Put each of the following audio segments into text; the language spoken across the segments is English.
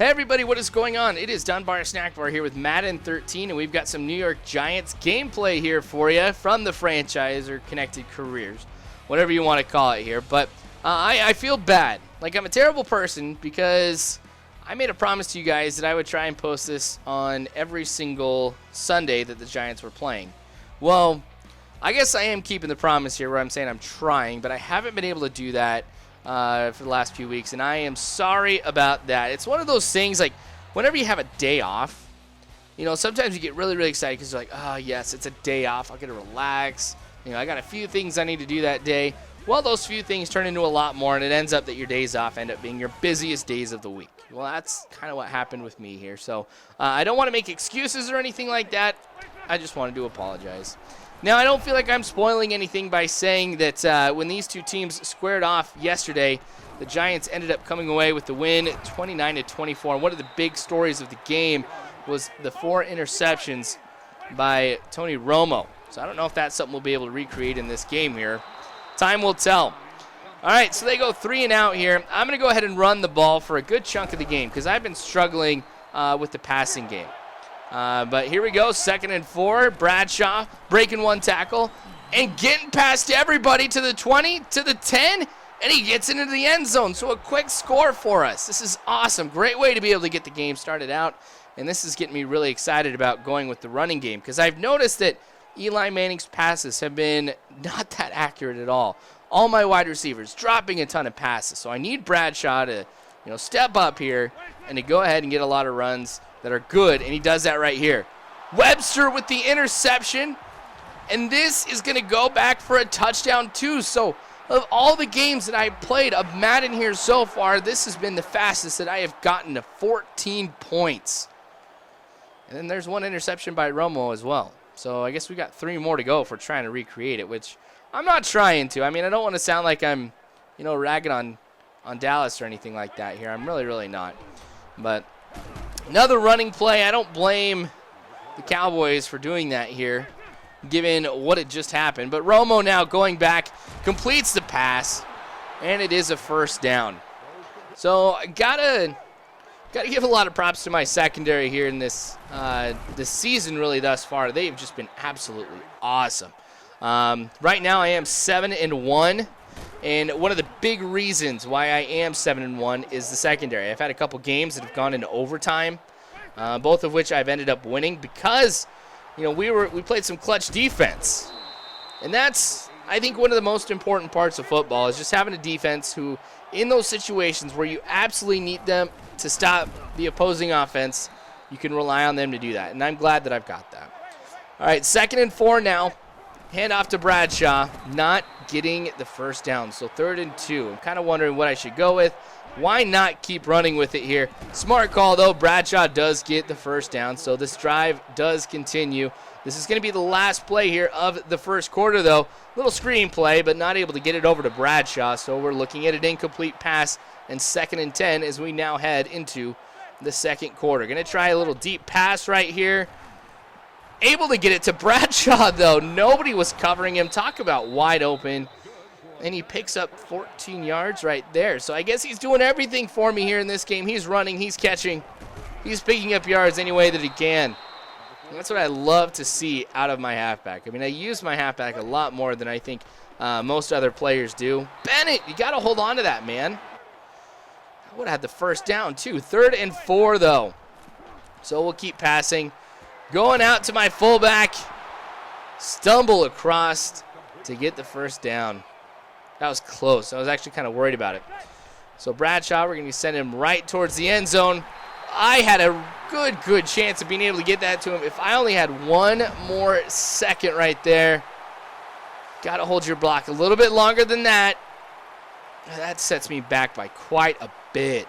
Hey everybody, what is going on? It is Dunbar Snackbar here with Madden 13, and we've got some New York Giants gameplay here for you from the franchise or connected careers, whatever you want to call it here. But I feel bad, like I'm a terrible person, because I made a promise to you guys that I would try and post this on every single Sunday that the Giants were playing. Well, I guess I am keeping the promise here where I'm saying I'm trying, but I haven't been able to do that for the last few weeks, and I am sorry about that. It's one of those things, like, whenever you have a day off, you know, sometimes you get really, really excited because you're like, oh, yes, it's a day off. I'll get to relax. You know, I got a few things I need to do that day. Well, those few things turn into a lot more, and it ends up that your days off end up being your busiest days of the week. Well, that's kind of what happened with me here. So I don't want to make excuses or anything like that. I just wanted to apologize. Now, I don't feel like I'm spoiling anything by saying that when these two teams squared off yesterday, the Giants ended up coming away with the win 29-24. And one of the big stories of the game was the 4 interceptions by Tony Romo. So I don't know if that's something we'll be able to recreate in this game here. Time will tell. All right, so they go 3 and out here. I'm going to go ahead and run the ball for a good chunk of the game because I've been struggling with the passing game. But here we go, 2nd and 4. Bradshaw breaking one tackle and getting past everybody to the 20, to the 10, and he gets into the end zone. So a quick score for us. This is awesome. Great way to be able to get the game started out, and this is getting me really excited about going with the running game because I've noticed that Eli Manning's passes have been not that accurate at all. All my wide receivers dropping a ton of passes. So I need Bradshaw to, you know, step up here and to go ahead and get a lot of runs that are good, and he does that right here. Webster with the interception, and this is going to go back for a touchdown too. So of all the games that I've played of Madden here so far, this has been the fastest that I have gotten to 14 points. And then there's one interception by Romo as well. So I guess we got 3 more to go if we're trying to recreate it, which I'm not trying to. I mean, I don't want to sound like I'm, you know, ragging on Dallas or anything like that here. I'm really, really not. But another running play. I don't blame the Cowboys for doing that here, given what had just happened. But Romo now going back, completes the pass, and it is a first down. So I gotta give a lot of props to my secondary here in this season, really, thus far. They've just been absolutely awesome. Right now I am 7-1. And one of the big reasons why I am 7-1 is the secondary. I've had a couple games that have gone into overtime, both of which I've ended up winning because, you know, we played some clutch defense. And that's, I think, one of the most important parts of football is just having a defense who, in those situations where you absolutely need them to stop the opposing offense, you can rely on them to do that. And I'm glad that I've got that. All right, 2nd and 4 now. Hand off to Bradshaw, not getting the first down. So 3rd and 2. I'm kind of wondering what I should go with. Why not keep running with it here? Smart call, though. Bradshaw does get the first down, so this drive does continue. This is going to be the last play here of the first quarter, though. Little screen play, but not able to get it over to Bradshaw, so we're looking at an incomplete pass and 2nd and 10 as we now head into the second quarter. Going to try a little deep pass right here. Able to get it to Bradshaw, though. Nobody was covering him. Talk about wide open. And he picks up 14 yards right there. So I guess he's doing everything for me here in this game. He's running. He's catching. He's picking up yards any way that he can. And that's what I love to see out of my halfback. I mean, I use my halfback a lot more than I think most other players do. Bennett, you got to hold on to that, man. I would have had the first down, too. 3rd and 4, though. So we'll keep passing. Going out to my fullback. Stumble across to get the first down. That was close. I was actually kind of worried about it. So Bradshaw, we're going to send him right towards the end zone. I had a good chance of being able to get that to him. If I only had one more second right there. Got to hold your block a little bit longer than that. That sets me back by quite a bit.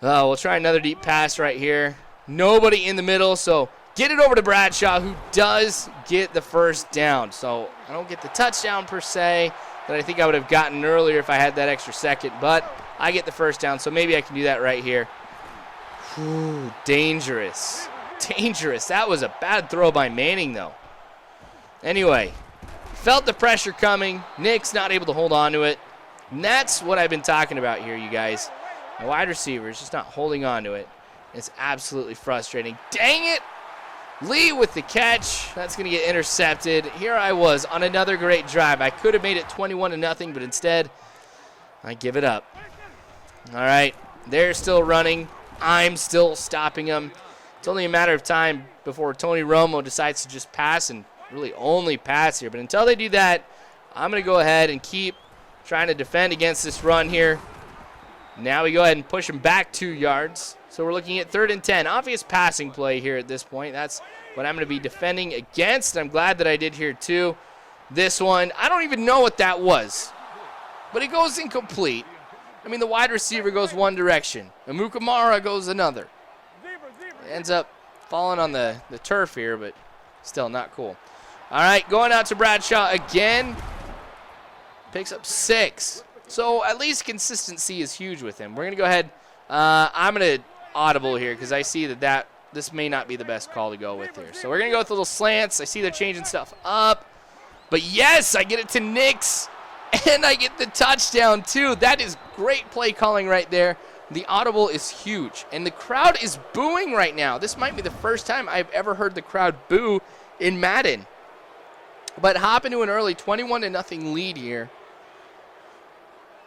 Oh, we'll try another deep pass right here. Nobody in the middle, so get it over to Bradshaw, who does get the first down. So I don't get the touchdown per se that I think I would have gotten earlier if I had that extra second, but I get the first down, so maybe I can do that right here. Whew, dangerous. Dangerous. That was a bad throw by Manning, though. Anyway, felt the pressure coming. Nick's not able to hold on to it. And that's what I've been talking about here, you guys. My wide receiver is just not holding on to it. It's absolutely frustrating. Dang it! Lee with the catch. That's going to get intercepted. Here I was on another great drive. I could have made it 21-0, but instead, I give it up. All right, they're still running. I'm still stopping them. It's only a matter of time before Tony Romo decides to just pass and really only pass here. But until they do that, I'm going to go ahead and keep trying to defend against this run here. Now we go ahead and push him back 2 yards. So we're looking at 3rd and 10. Obvious passing play here at this point. That's what I'm going to be defending against. I'm glad that I did here too. This one, I don't even know what that was, but it goes incomplete. I mean, the wide receiver goes one direction. Amukamara goes another. It ends up falling on the turf here, but still not cool. All right, going out to Bradshaw again. Picks up 6. So at least consistency is huge with him. We're going to go ahead. I'm going to audible here because I see that this may not be the best call to go with here. So we're going to go with a little slants. I see they're changing stuff up. But yes, I get it to Nix. And I get the touchdown, too. That is great play calling right there. The audible is huge. And the crowd is booing right now. This might be the first time I've ever heard the crowd boo in Madden. But hop into an early 21-0 lead here.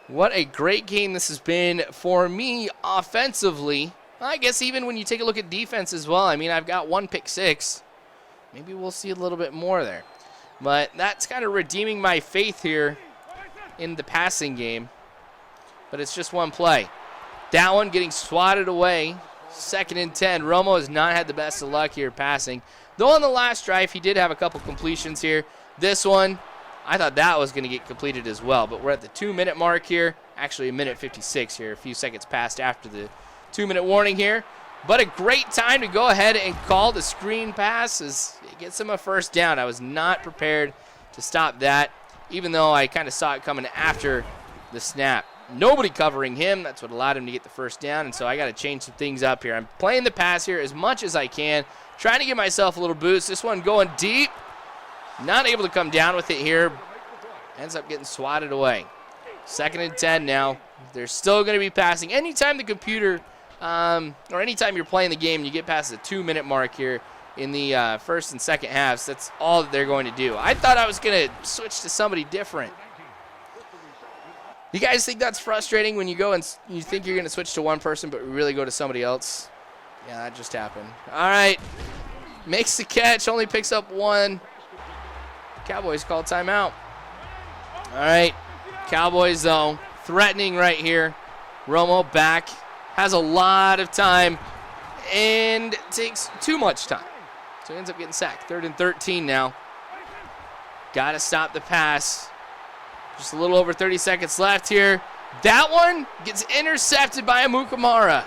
What a great game this has been for me offensively. I guess even when you take a look at defense as well. I mean, I've got 1 pick 6. Maybe we'll see a little bit more there. But that's kind of redeeming my faith here in the passing game. But it's just one play. That one getting swatted away. 2nd and 10. Romo has not had the best of luck here passing. Though on the last drive, he did have a couple completions here. This one, I thought that was going to get completed as well. But we're at the 2-minute mark here. Actually, 1:56 here. A few seconds passed after the 2-minute warning here. But a great time to go ahead and call the screen pass as it gets him a first down. I was not prepared to stop that, even though I kind of saw it coming after the snap. Nobody covering him. That's what allowed him to get the first down, and so I got to change some things up here. I'm playing the pass here as much as I can, trying to give myself a little boost. This one going deep. Not able to come down with it here. Ends up getting swatted away. 2nd and 10 now. They're still going to be passing. Anytime the computer, or anytime you're playing the game and you get past the 2-minute mark here in the first and second halves, that's all that they're going to do. I thought I was going to switch to somebody different. You guys think that's frustrating when you go and you think you're going to switch to one person but really go to somebody else? Yeah, that just happened. All right. Makes the catch. Only picks up 1. Cowboys call timeout. All right. Cowboys, though, threatening right here. Romo back. Has a lot of time and takes too much time. So he ends up getting sacked. 3rd and 13 now. Got to stop the pass. Just a little over 30 seconds left here. That one gets intercepted by Amukamara.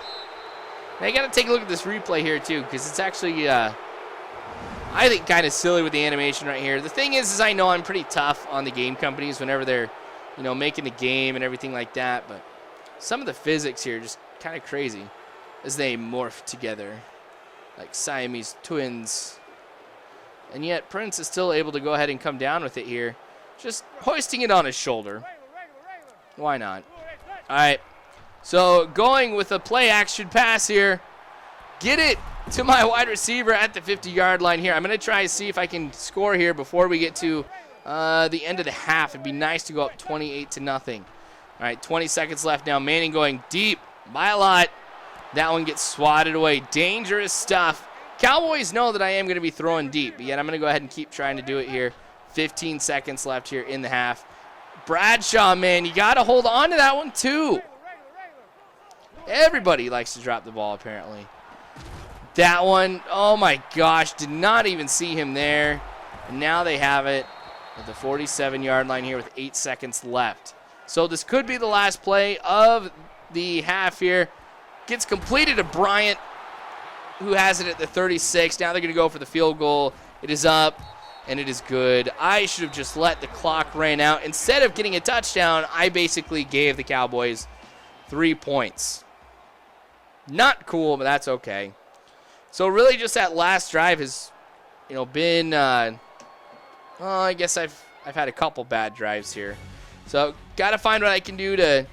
Now you got to take a look at this replay here too, because it's actually, I think, kind of silly with the animation right here. The thing is I know I'm pretty tough on the game companies whenever they're, making the game and everything like that. But some of the physics here are just kind of crazy as they morph together like Siamese twins. And yet Prince is still able to go ahead and come down with it here. Just hoisting it on his shoulder. Why not? All right. So going with a play action pass here. Get it to my wide receiver at the 50-yard line here. I'm going to try to see if I can score here before we get to the end of the half. It'd be nice to go up 28-0. All right, 20 seconds left now. Manning going deep by a lot. That one gets swatted away. Dangerous stuff. Cowboys know that I am going to be throwing deep, but yet I'm going to go ahead and keep trying to do it here. 15 seconds left here in the half. Bradshaw, man, you got to hold on to that one too. Everybody likes to drop the ball, apparently. That one, oh my gosh, did not even see him there. And now they have it at the 47-yard line here with 8 seconds left. So this could be the last play of the half here. Gets completed to Bryant, who has it at the 36. Now they're going to go for the field goal. It is up. And it is good. I should have just let the clock run out. Instead of getting a touchdown, I basically gave the Cowboys 3 points. Not cool, but that's okay. So really just that last drive has, been, I guess I've had a couple bad drives here. So got to find what I can do to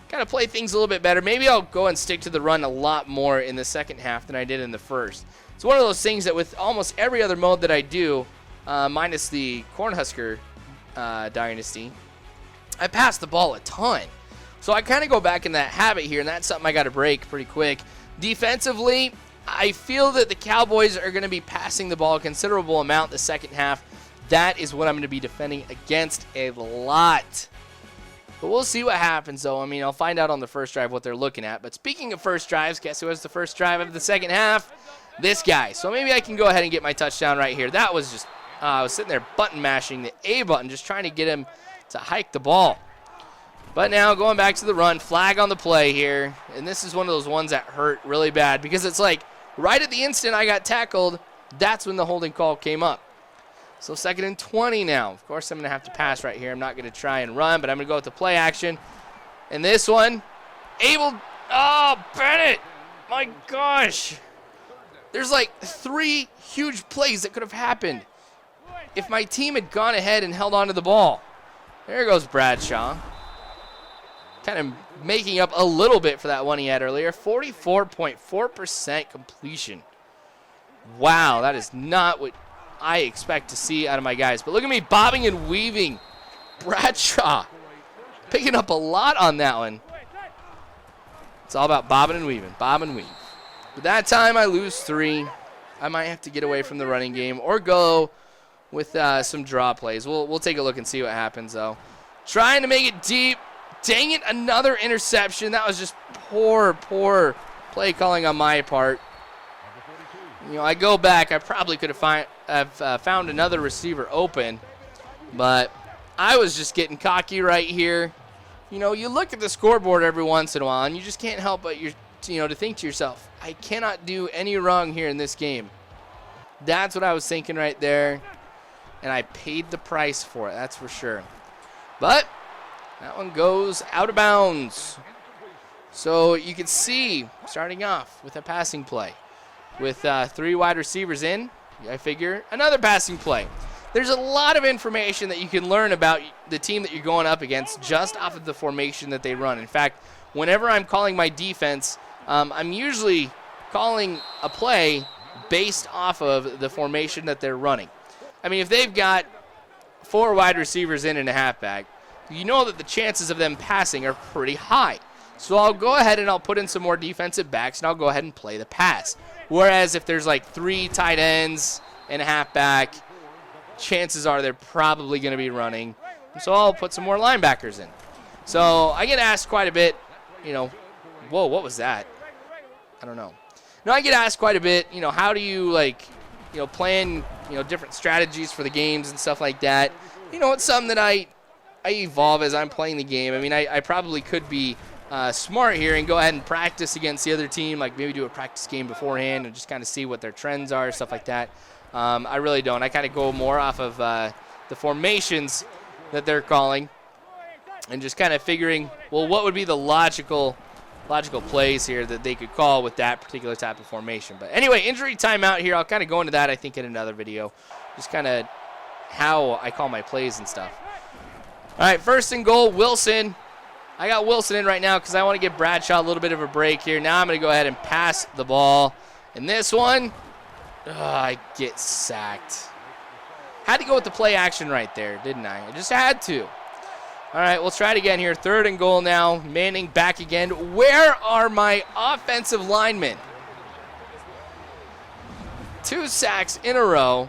kind of play things a little bit better. Maybe I'll go and stick to the run a lot more in the second half than I did in the first. It's one of those things that with almost every other mode that I do, minus the Cornhusker Dynasty, I pass the ball a ton. So I kind of go back in that habit here, and that's something I got to break pretty quick. Defensively, I feel that the Cowboys are going to be passing the ball a considerable amount the second half. That is what I'm going to be defending against a lot. But we'll see what happens, though. I mean, I'll find out on the first drive what they're looking at. But speaking of first drives, guess who has the first drive of the second half? This guy. So maybe I can go ahead and get my touchdown right here. That was just, I was sitting there button mashing the A button, just trying to get him to hike the ball. But now going back to the run, flag on the play here. And this is one of those ones that hurt really bad because it's like right at the instant I got tackled, that's when the holding call came up. So 2nd and 20 now. Of course, I'm going to have to pass right here. I'm not going to try and run, but I'm going to go with the play action. And this one, oh, Bennett. My gosh. There's like 3 huge plays that could have happened if my team had gone ahead and held on to the ball. There goes Bradshaw. Kind of making up a little bit for that one he had earlier. 44.4% completion. Wow, that is not what I expect to see out of my guys. But look at me bobbing and weaving. Bradshaw picking up a lot on that one. It's all about bobbing and weaving, bob and weave. But that time I lose 3. I might have to get away from the running game or go with some draw plays. We'll take a look and see what happens, though. Trying to make it deep. Dang it, another interception. That was just poor play calling on my part. You know, I go back. I probably could have found another receiver open, but I was just getting cocky right here. You know, you look at the scoreboard every once in a while, and you just can't help but to think to yourself, I cannot do any wrong here in this game. That's what I was thinking right there, and I paid the price for it. That's for sure. But that one goes out of bounds. So you can see, starting off with a passing play. With 3 wide receivers in, I figure another passing play. There's a lot of information that you can learn about the team that you're going up against just off of the formation that they run. In fact, whenever I'm calling my defense, I'm usually calling a play based off of the formation that they're running. I mean, if they've got 4 wide receivers in and a halfback, you know that the chances of them passing are pretty high. So I'll go ahead and I'll put in some more defensive backs, and I'll go ahead and play the pass. Whereas if there's like 3 tight ends and a halfback, chances are they're probably going to be running. So I'll put some more linebackers in. So I get asked quite a bit, whoa, what was that? I don't know. No, I get asked quite a bit, how do you plan, different strategies for the games and stuff like that. It's something that I evolve as I'm playing the game. I mean, I probably could be smart here and go ahead and practice against the other team, like maybe do a practice game beforehand and just kind of see what their trends are, stuff like that. I really don't. I kind of go more off of the formations that they're calling and just kind of figuring, well, what would be the logical plays here that they could call with that particular type of formation. But anyway, injury timeout here. I'll kind of go into that, I think, in another video, just kind of how I call my plays and stuff. All right, 1st and goal, Wilson. I got Wilson in right now because I want to give Bradshaw a little bit of a break here. Now I'm going to go ahead and pass the ball. And this one, I get sacked. Had to go with the play action right there, didn't I? I just had to. All right, we'll try it again here. 3rd and goal now. Manning back again. Where are my offensive linemen? 2 sacks in a row.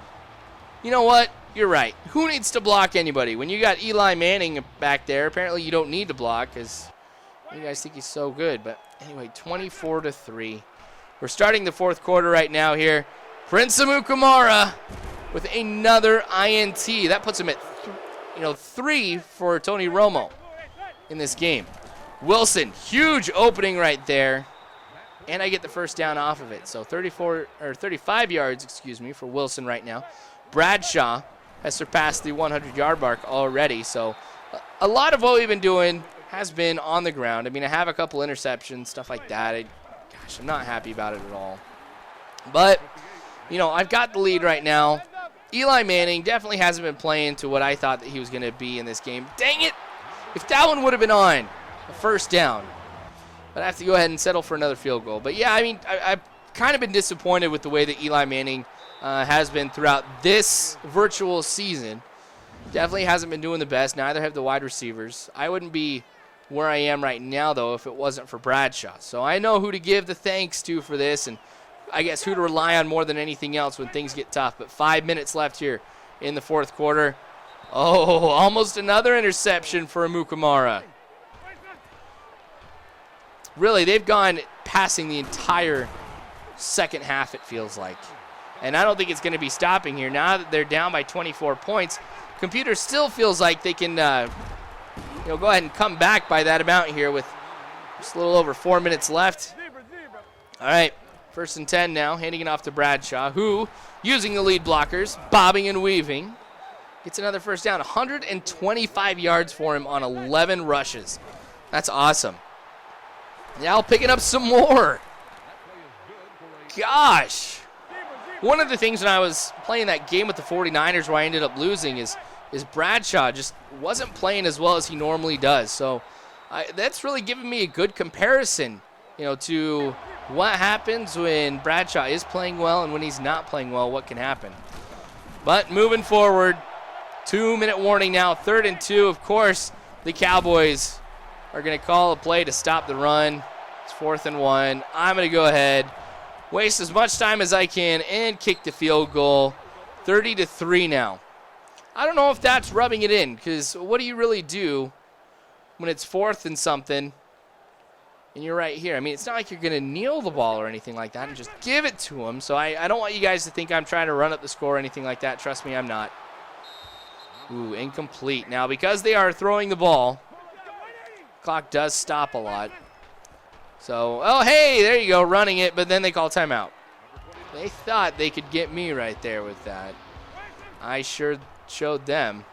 You know what? You're right. Who needs to block anybody? When you got Eli Manning back there, apparently you don't need to block because you guys think he's so good. But anyway, 24-3. We're starting the 4th quarter right now here. Prince Amukamara with another INT. That puts him at 3 for Tony Romo in this game. Wilson, huge opening right there. And I get the first down off of it. So 35 yards, for Wilson right now. Bradshaw has surpassed the 100-yard mark already. So a lot of what we've been doing has been on the ground. I mean, I have a couple interceptions, stuff like that. I'm not happy about it at all. But, I've got the lead right now. Eli Manning definitely hasn't been playing to what I thought that he was going to be in this game. Dang it! If that one would have been on, a first down. But I have to go ahead and settle for another field goal. But, yeah, I mean, I've kind of been disappointed with the way that Eli Manning has been throughout this virtual season. Definitely hasn't been doing the best. Neither have the wide receivers. I wouldn't be where I am right now, though, if it wasn't for Bradshaw. So I know who to give the thanks to for this, and I guess who to rely on more than anything else when things get tough. But 5 minutes left here in the fourth quarter. Oh, almost another interception for Amukamara. Really, they've gone passing the entire second half, it feels like. And I don't think it's going to be stopping here. Now that they're down by 24 points, computer still feels like they can go ahead and come back by that amount here with just a little over 4 minutes left. All right, 1st and 10 now, handing it off to Bradshaw, who, using the lead blockers, bobbing and weaving, gets another first down. 125 yards for him on 11 rushes. That's awesome. Now picking up some more. Gosh. One of the things when I was playing that game with the 49ers where I ended up losing is Bradshaw just wasn't playing as well as he normally does. So that's really given me a good comparison, to what happens when Bradshaw is playing well and when he's not playing well, what can happen. But moving forward, 2-minute warning now, 3rd and 2. Of course, the Cowboys are going to call a play to stop the run. It's 4th and 1. I'm going to go ahead, waste as much time as I can, and kick the field goal. 30-3 now. I don't know if that's rubbing it in, because what do you really do when it's 4th and something and you're right here? I mean, it's not like you're going to kneel the ball or anything like that and just give it to him. So I don't want you guys to think I'm trying to run up the score or anything like that. Trust me, I'm not. Ooh, incomplete. Now, because they are throwing the ball, clock does stop a lot. So, oh, hey, there you go, running it, but then they call timeout. They thought they could get me right there with that. I sure showed them.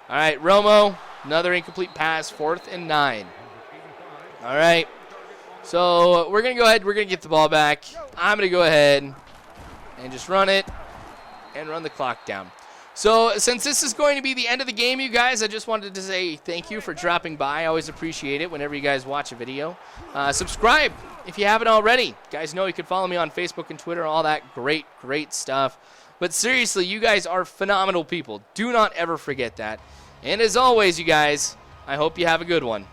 All right, Romo, another incomplete pass, 4th and 9. All right, so we're going to go ahead, we're going to get the ball back. I'm going to go ahead and just run it and run the clock down. So since this is going to be the end of the game, you guys, I just wanted to say thank you for dropping by. I always appreciate it whenever you guys watch a video. Subscribe if you haven't already. You guys know you can follow me on Facebook and Twitter, all that great, great stuff. But seriously, you guys are phenomenal people. Do not ever forget that. And as always, you guys, I hope you have a good one.